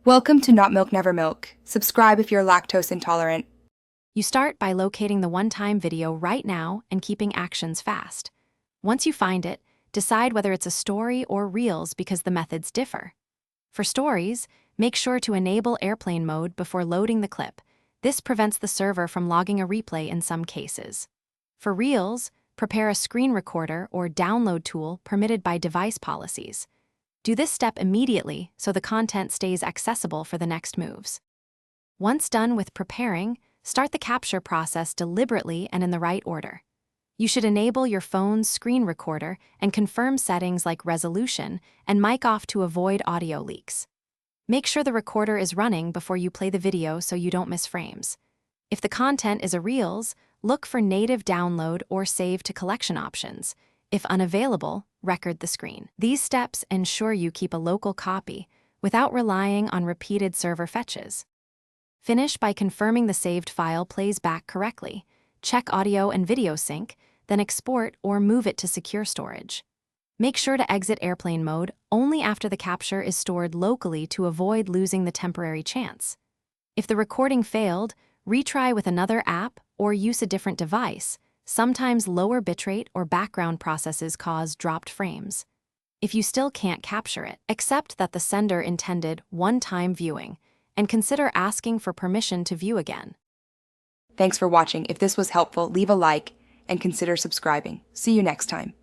Welcome to Not Milk Never Milk. Subscribe if you're lactose intolerant. You start by locating the one-time video right now and keeping actions fast. Once you find it, decide whether it's a story or Reels because the methods differ. For stories, make sure to enable airplane mode before loading the clip. This prevents the server from logging a replay in some cases. For Reels, prepare a screen recorder or download tool permitted by device policies. Do this step immediately so the content stays accessible for the next moves. Once done with preparing, start the capture process deliberately and in the right order. You should enable your phone's screen recorder and confirm settings like resolution and mic off to avoid audio leaks. Make sure the recorder is running before you play the video so you don't miss frames. If the content is a Reels, look for native download or save to collection options. If unavailable, record the screen. These steps ensure you keep a local copy without relying on repeated server fetches. Finish by confirming the saved file plays back correctly. Check audio and video sync, then export or move it to secure storage. Make sure to exit airplane mode only after the capture is stored locally to avoid losing the temporary chance. If the recording failed, retry with another app or use a different device. Sometimes lower bitrate or background processes cause dropped frames. If you still can't capture it, accept that the sender intended one-time viewing and consider asking for permission to view again. Thanks for watching. If this was helpful, leave a like and consider subscribing. See you next time.